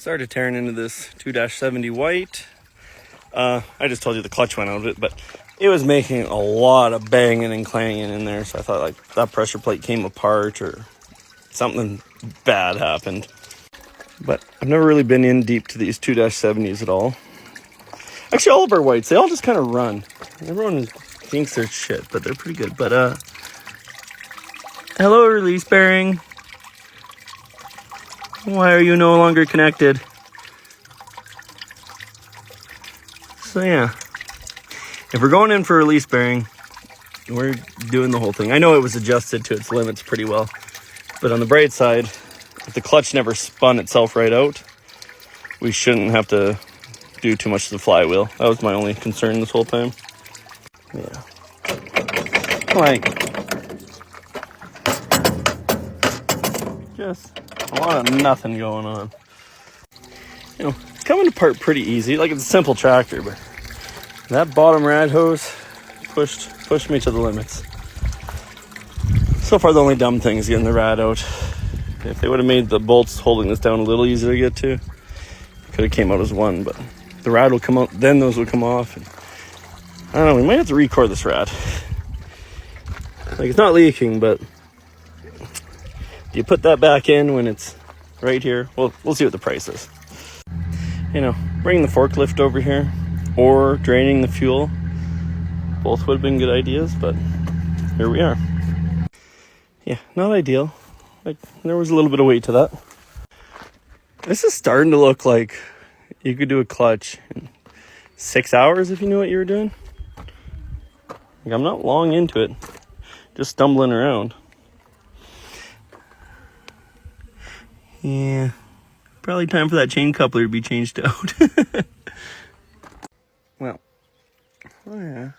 Started tearing into this 2-70 white. I just told you the clutch went out of it, but it was making a lot of banging and clanging in there. So I thought like that pressure plate came apart or something bad happened. But I've never really been in deep to these 2-70s at all. Actually, all of our whites, they all just kind of run. Everyone thinks they're shit, but they're pretty good. But hello, release bearing. Why are you no longer connected? So yeah, if we're going in for release bearing, we're doing the whole thing. I know it was adjusted to its limits pretty well, but on the bright side, if the clutch never spun itself right out, we shouldn't have to do too much to the flywheel. That was my only concern this whole time. Yeah. Like, just a lot of nothing going on. You know, it's coming apart pretty easy. Like, it's a simple tractor, but that bottom rad hose pushed me to the limits. So far, the only dumb thing is getting the rad out. If they would have made the bolts holding this down a little easier to get to, it could have came out as one, but the rad will come out, then those will come off. And I don't know, we might have to recore this rad. Like, it's not leaking, but do you put that back in when it's right here? Well, we'll see what the price is. You know, bringing the forklift over here or draining the fuel, both would have been good ideas, but here we are. Yeah, not ideal. Like, there was a little bit of weight to that. This is starting to look like you could do a clutch in 6 hours if you knew what you were doing. Like, I'm not long into it, just stumbling around. Yeah, probably time for that chain coupler to be changed out. Well, oh yeah,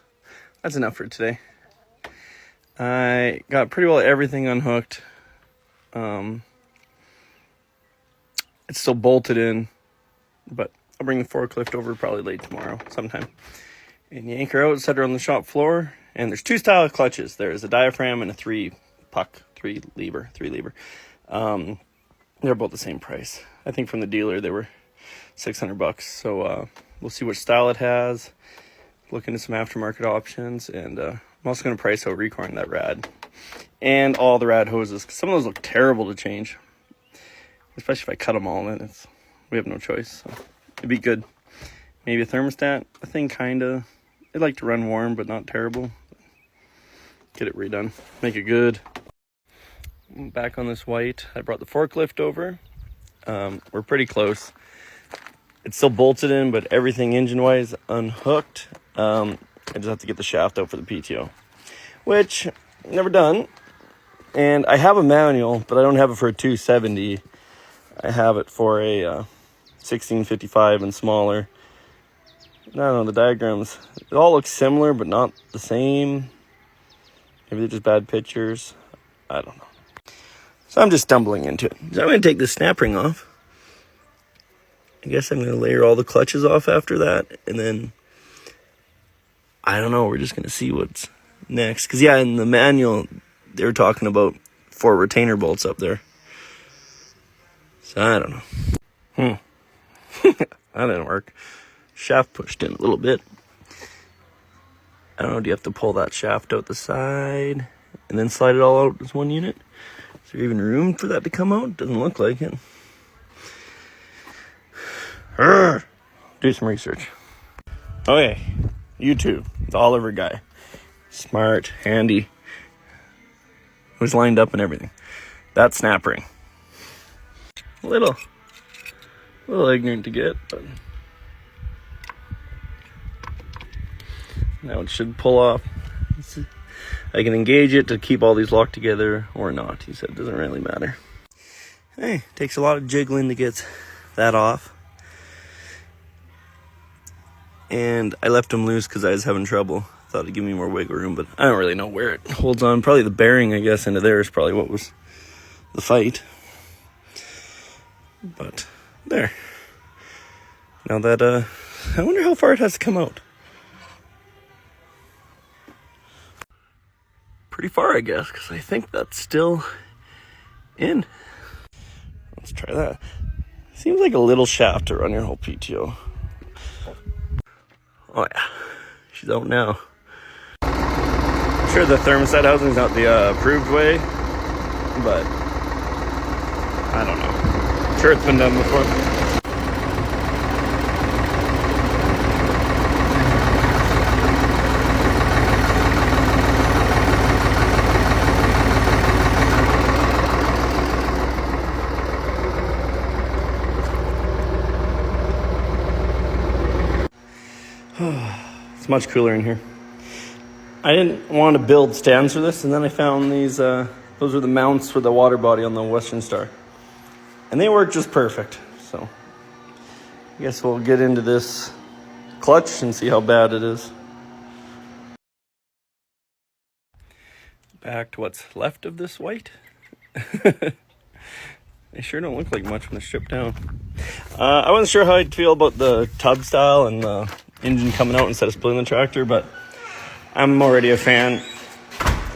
that's enough for today. I got pretty well everything unhooked. It's still bolted in, but I'll bring the forklift over probably late tomorrow sometime. And yank her out, set her on the shop floor. And there's two style of clutches. There's a diaphragm and a three lever. They're both the same price. I think from the dealer they were $600. So we'll see what style it has. Look into some aftermarket options, and I'm also going to price out recoring that rad and all the rad hoses, because some of those look terrible to change, especially if I cut them all in. We have no choice, so it'd be good. Maybe a thermostat, I think, kinda. I'd like to run warm, but not terrible. Get it redone, make it good. Back on this white, I brought the forklift over. We're pretty close. It's still bolted in, but everything engine-wise unhooked. I just have to get the shaft out for the PTO, which I've never done. And I have a manual, but I don't have it for a 270. I have it for a 1655 and smaller. I don't know, the diagrams, it all looks similar, but not the same. Maybe they're just bad pictures. I don't know. So I'm just stumbling into it. So I'm going to take the snap ring off. I guess I'm going to layer all the clutches off after that. And then, I don't know, we're just going to see what's next. Because, yeah, in the manual, they were talking about 4 retainer bolts up there. So I don't know. That didn't work. Shaft pushed in a little bit. I don't know, do you have to pull that shaft out the side and then slide it all out as one unit? Is there even room for that to come out? Doesn't look like it. Do some research. Okay, YouTube, the Oliver guy. Smart, handy. Was lined up and everything. That snap ring. A little ignorant to get, but now it should pull off. I can engage it to keep all these locked together or not. He said it doesn't really matter. Hey, takes a lot of jiggling to get that off. And I left them loose because I was having trouble. Thought it'd give me more wiggle room, but I don't really know where it holds on. Probably the bearing, I guess, into there is probably what was the fight. But there. Now that, I wonder how far it has to come out. Pretty far, I guess, because I think that's still in. Let's try that. Seems like a little shaft to run your whole PTO. Oh yeah, she's out now. I'm sure the thermostat housing is not the approved way, but I don't know. I'm sure it's been done before. It's much cooler in here. I didn't want to build stands for this, and then I found these, those are the mounts for the water body on the Western Star. And they work just perfect, so I guess we'll get into this clutch and see how bad it is. Back to what's left of this white. They sure don't look like much when they're stripped down. I wasn't sure how I'd feel about the tub style and the engine coming out instead of splitting the tractor, but I'm already a fan.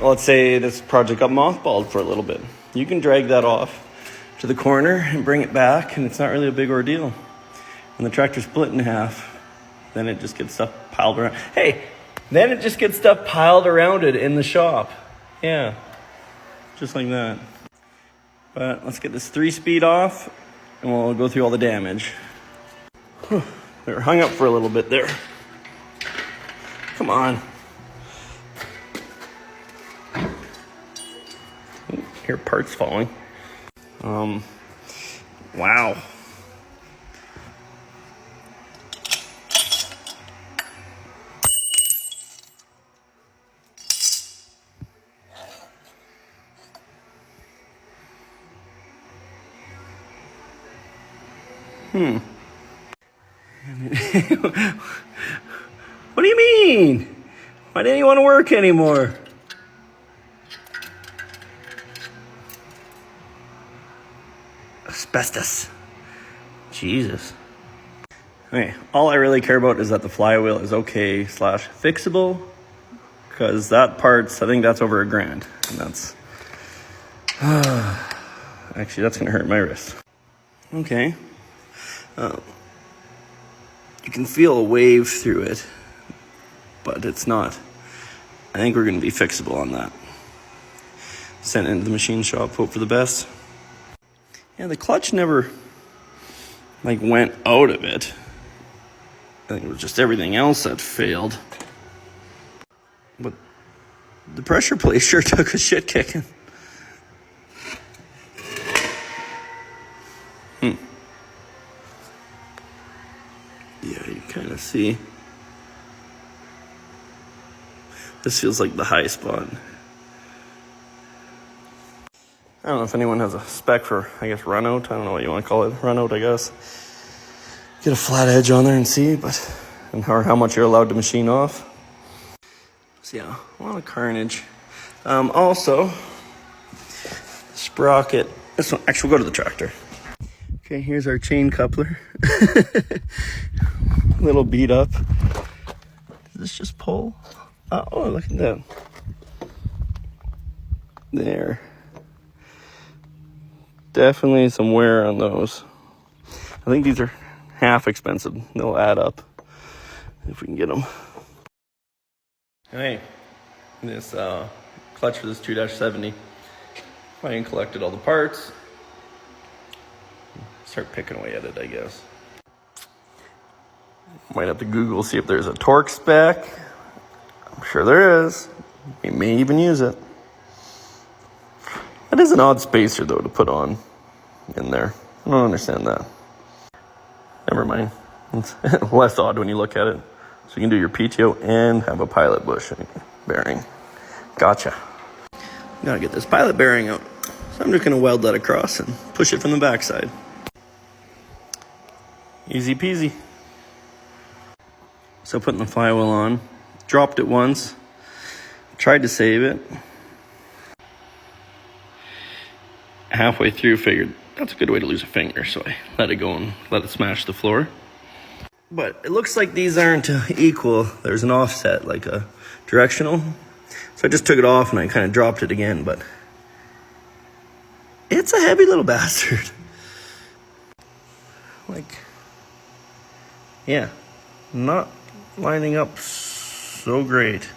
Let's say this project got mothballed for a little bit. You can drag that off to the corner and bring it back, and it's not really a big ordeal. When the tractor's split in half, then it just gets stuff piled around. Then it just gets stuff piled around it in the shop. Yeah, just like that. But let's get this 3-speed off, and we'll go through all the damage. Whew, we were hung up for a little bit there. Come on. Ooh, hear parts falling. Wow. What do you mean? Why didn't you want to work anymore? Asbestos. Jesus. Okay, all I really care about is that the flywheel is okay / fixable, because that part's, I think that's over $1,000, and that's actually that's gonna hurt my wrist. Okay. You can feel a wave through it, but it's not. I think we're going to be fixable on that. Sent it into the machine shop, hope for the best. Yeah, the clutch never went out of it. I think it was just everything else that failed. But the pressure plate sure took a shit kicking. Yeah, you kind of see. This feels like the high spot. I don't know if anyone has a spec for, I guess, run out. I don't know what you want to call it. Run out, I guess. Get a flat edge on there and see, and how much you're allowed to machine off. So yeah, a lot of carnage. Also, sprocket. This one, actually, we'll go to the tractor. Okay, here's our chain coupler. A little beat up. Does this just pull? Oh, look at that. There. Definitely some wear on those. I think these are half expensive. They'll add up if we can get them. Hey, this clutch for this 2-70. I ain't collected all the parts. Start picking away at it, I guess. Might have to Google, see if there's a torque spec. I'm sure there is. We may even use it. That is an odd spacer, though, to put on in there. I don't understand that. Never mind. It's less odd when you look at it. So you can do your PTO and have a pilot bush bearing. Gotcha. Gotta get this pilot bearing out. So I'm just gonna weld that across and push it from the backside. Easy peasy. So putting the flywheel on, dropped it once, tried to save it. Halfway through, figured that's a good way to lose a finger, so I let it go and let it smash the floor. But it looks like these aren't equal. There's an offset, like a directional. So I just took it off and I kind of dropped it again, but it's a heavy little bastard. like, yeah, not lining up so great.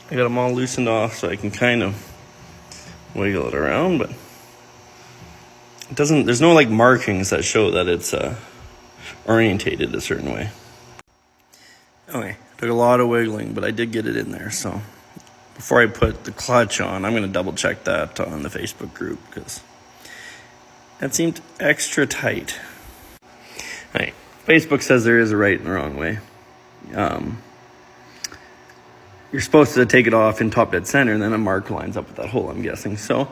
I got them all loosened off so I can kind of wiggle it around, but it doesn't, there's no like markings that show that it's orientated a certain way. Okay, took a lot of wiggling, but I did get it in there. So before I put the clutch on, I'm going to double check that on the Facebook group because that seemed extra tight. All right, Facebook says there is a right and a wrong way. You're supposed to take it off in top dead center, and then a mark lines up with that hole, I'm guessing. So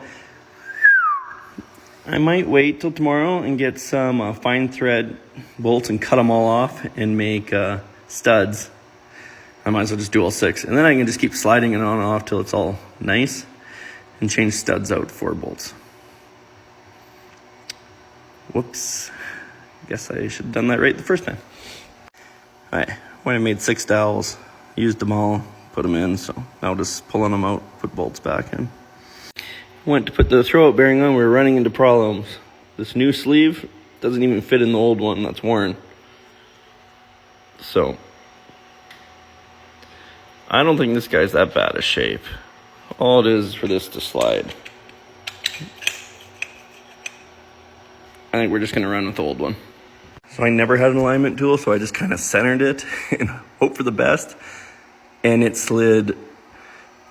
I might wait till tomorrow and get some fine thread bolts and cut them all off and make studs. I might as well just do all 6. And then I can just keep sliding it on and off till it's all nice and change studs out for bolts. Whoops. Guess I should have done that right the first time. All right, when I made 6 dowels, used them all, put them in, so now just pulling them out, put bolts back in. Went to put the throwout bearing on, we were running into problems. This new sleeve doesn't even fit in the old one that's worn. So, I don't think this guy's that bad a shape. All it is for this to slide. I think we're just gonna run with the old one. So I never had an alignment tool, so I just kind of centered it and hope for the best. And it slid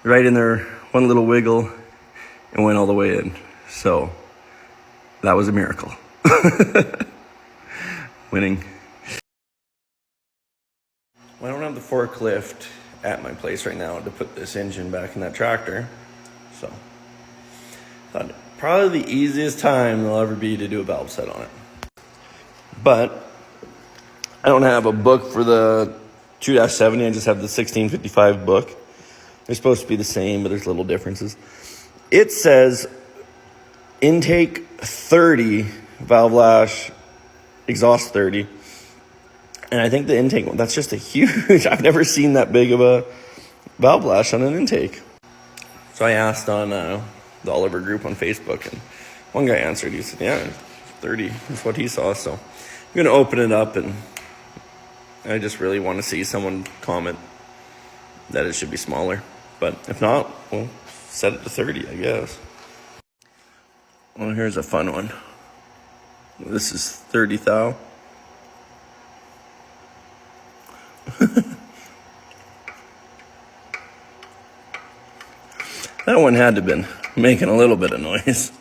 right in there, one little wiggle, and went all the way in. So that was a miracle. Winning. Well, I don't have the forklift at my place right now to put this engine back in that tractor. So thought probably the easiest time there'll ever be to do a valve set on it. But I don't have a book for the 2-70, I just have the 1655 book. They're supposed to be the same, but there's little differences. It says intake 30, valve lash, exhaust 30. And I think the intake one, that's just a huge, I've never seen that big of a valve lash on an intake. So I asked on the Oliver group on Facebook, and one guy answered, he said, yeah, 30 is what he saw. So I'm going to open it up, and I just really want to see someone comment that it should be smaller. But if not, we'll set it to 30, I guess. Well, here's a fun one. This is 30 thou. That one had to have been making a little bit of noise.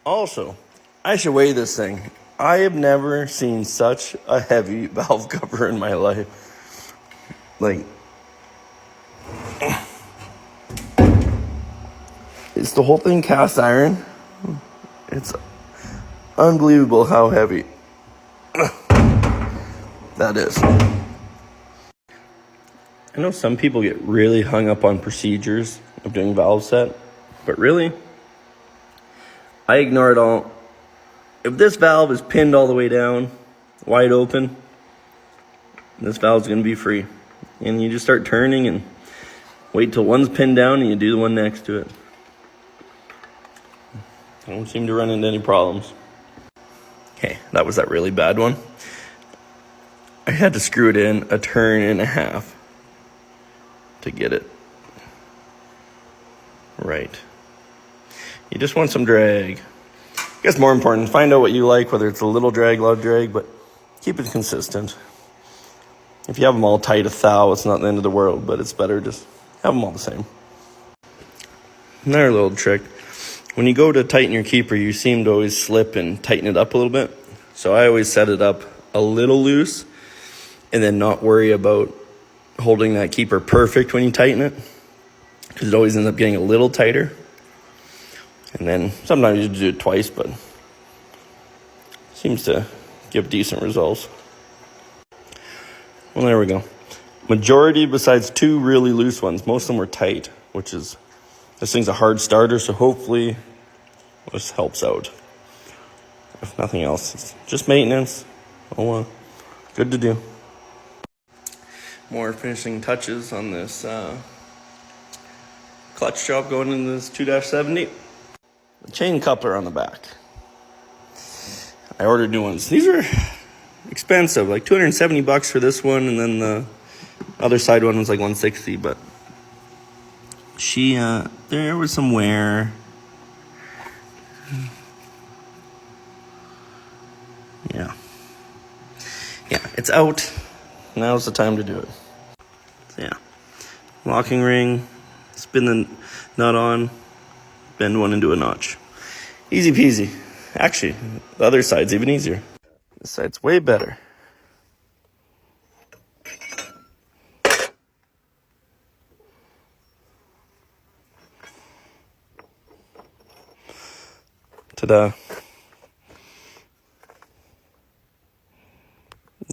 Also, I should weigh this thing. I have never seen such a heavy valve cover in my life. Like, it's the whole thing cast iron. It's unbelievable how heavy that is. I know some people get really hung up on procedures of doing valve set, but really, I ignore it all. If this valve is pinned all the way down, wide open, this valve's going to be free. And you just start turning and wait till one's pinned down and you do the one next to it. I don't seem to run into any problems. Okay, that was that really bad one. I had to screw it in a turn and a half to get it right. You just want some drag. I guess more important, find out what you like, whether it's a little drag, loud drag, but keep it consistent. If you have them all tight a thou, it's not the end of the world, but it's better just have them all the same. Another little trick. When you go to tighten your keeper, you seem to always slip and tighten it up a little bit. So I always set it up a little loose and then not worry about holding that keeper perfect when you tighten it, because it always ends up getting a little tighter. And then sometimes you do it twice, but seems to give decent results. Well, there we go. Majority, besides 2 really loose ones, most of them were tight, which is, this thing's a hard starter, so hopefully this helps out. If nothing else, it's just maintenance. Oh, good to do. More finishing touches on this clutch job going into this 2-70. The chain coupler on the back. I ordered new ones. These are expensive, like $270 for this one, and then the other side one was like $160. But there was some wear. Yeah, it's out. Now's the time to do it. So yeah, locking ring, spin the nut on, bend one into a notch. Easy peasy. Actually, the other side's even easier. This side's way better. Ta-da.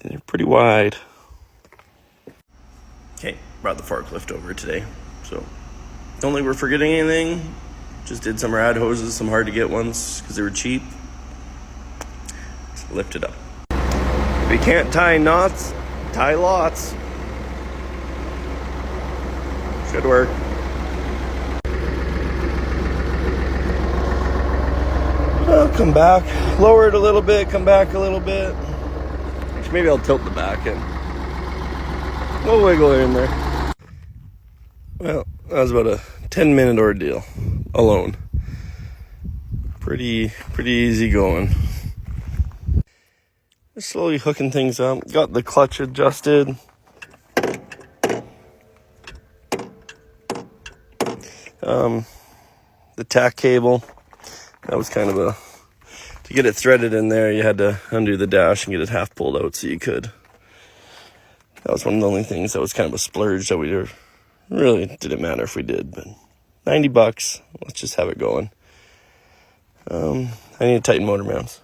They're pretty wide. Okay, brought the forklift over today. So, don't think we're forgetting anything. Just did some rad hoses, some hard to get ones because they were cheap. Just lift it up. If you can't tie knots, tie lots. Should work. I'll come back, lower it a little bit, come back a little bit. Actually, maybe I'll tilt the back and we'll wiggle it in there. Well, that was about a 10-minute ordeal alone. Pretty easy going. Just slowly hooking things up. Got the clutch adjusted. The tack cable. That was kind of to get it threaded in there, you had to undo the dash and get it half pulled out so you could. That was one of the only things that was kind of a splurge that we really didn't matter if we did, but $90, let's just have it going. I need to tighten motor mounts.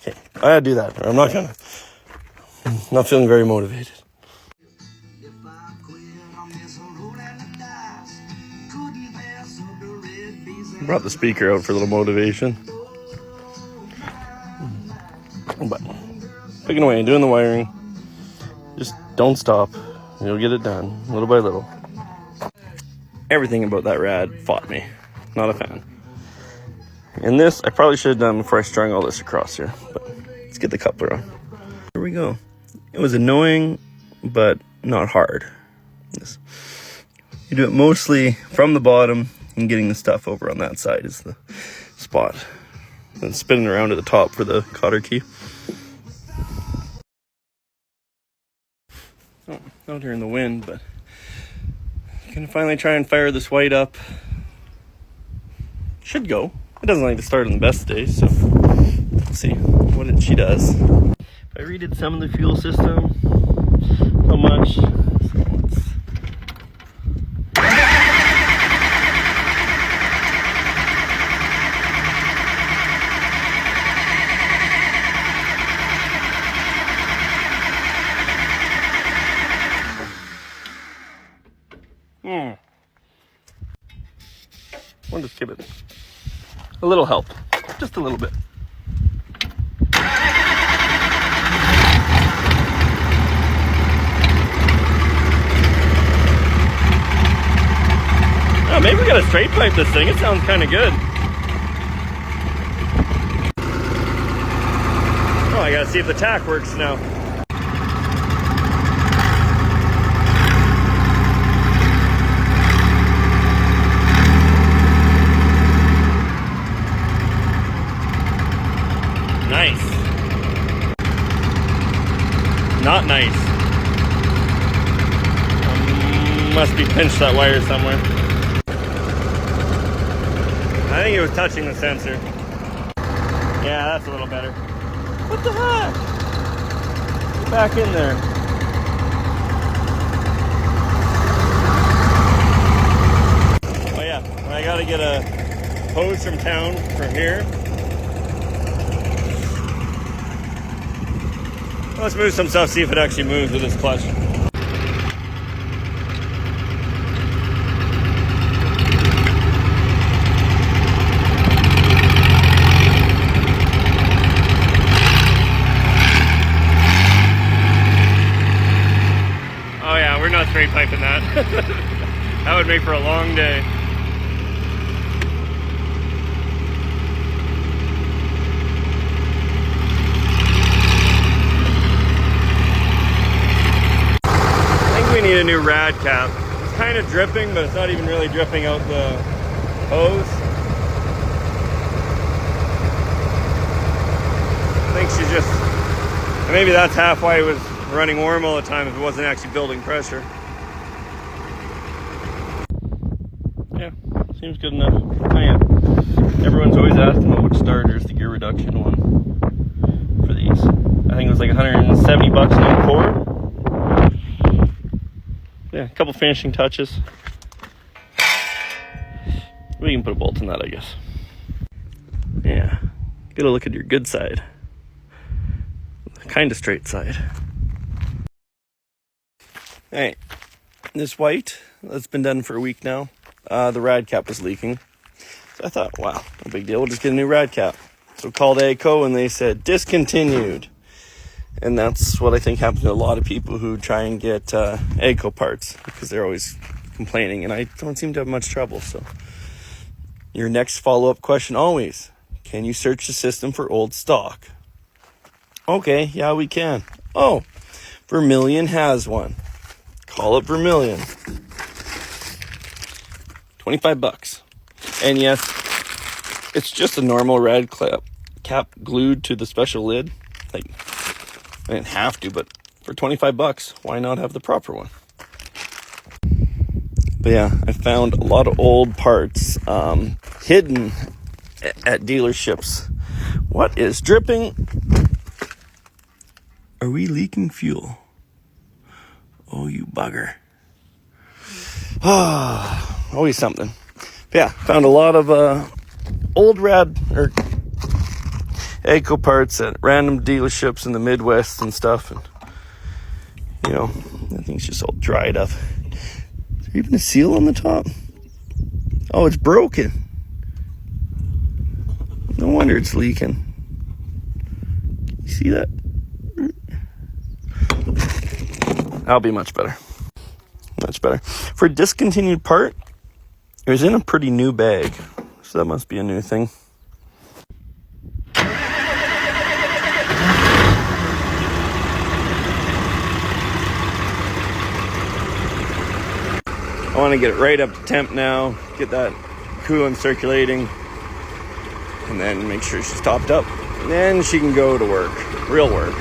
Okay, I gotta do that, or I'm not feeling very motivated. Brought the speaker out for a little motivation. But picking away, doing the wiring. Just don't stop. You'll get it done, little by little. Everything about that rad fought me. Not a fan. And this, I probably should have done before I strung all this across here. But let's get the coupler on. Here we go. It was annoying, but not hard. You do it mostly from the bottom, and getting the stuff over on that side is the spot. Then spinning around to the top for the cotter key. Oh, out here in the wind, but gonna finally try and fire this white up. Should go. It doesn't like to start on the best days, so let's see what she does. I redid some of the fuel system. How much? We'll just give it a little help, just a little bit. Oh, maybe we gotta straight pipe this thing. It sounds kind of good. Oh, I gotta see if the tack works now. Nice. Not nice. Must be pinched that wire somewhere. I think it was touching the sensor. Yeah, that's a little better. What the heck? Get back in there. Oh yeah, I gotta get a hose from town from here. Let's move some stuff, see if it actually moves with this clutch. Oh yeah, we're not straight piping that. That would make for a long day. need a new rad cap. It's kind of dripping, but it's not even really dripping out the hose. I think she's just, maybe that's half why it was running warm all the time, if it wasn't actually building pressure. Yeah, seems good enough. Oh yeah, everyone's always asking about which starter is the gear reduction one for these. I think it was like 170 bucks no core. Yeah, a couple finishing touches. We can put a bolt in that, I guess. Yeah, gotta look at your good side. Kind of straight side. Alright, this white, that's been done for a week now. The rad cap was leaking. So I thought, wow, no big deal, we'll just get a new rad cap. So called ACO and they said discontinued. And that's what I think happens to a lot of people who try and get ACO parts, because they're always complaining and I don't seem to have much trouble. So your next follow-up question always, can you search the system for old stock? Okay, yeah, we can. Oh, Vermilion has one. Call it Vermilion. 25 bucks. And yes, it's just a normal rad cap glued to the special lid. Like, I didn't have to, but for 25 bucks, why not have the proper one? But yeah, I found a lot of old parts hidden at dealerships. What is dripping? Are we leaking fuel? Oh, you bugger. Ah, always something. But yeah, found a lot of old rad or ACO parts at random dealerships in the Midwest and stuff. And, you know, that thing's just all dried up. Is there even a seal on the top? Oh, it's broken. No wonder it's leaking. You see that? That'll be much better. Much better. For a discontinued part, it was in a pretty new bag. So that must be a new thing. I want to get it right up to temp now, get that coolant circulating, and then make sure she's topped up. And then she can go to work, real work.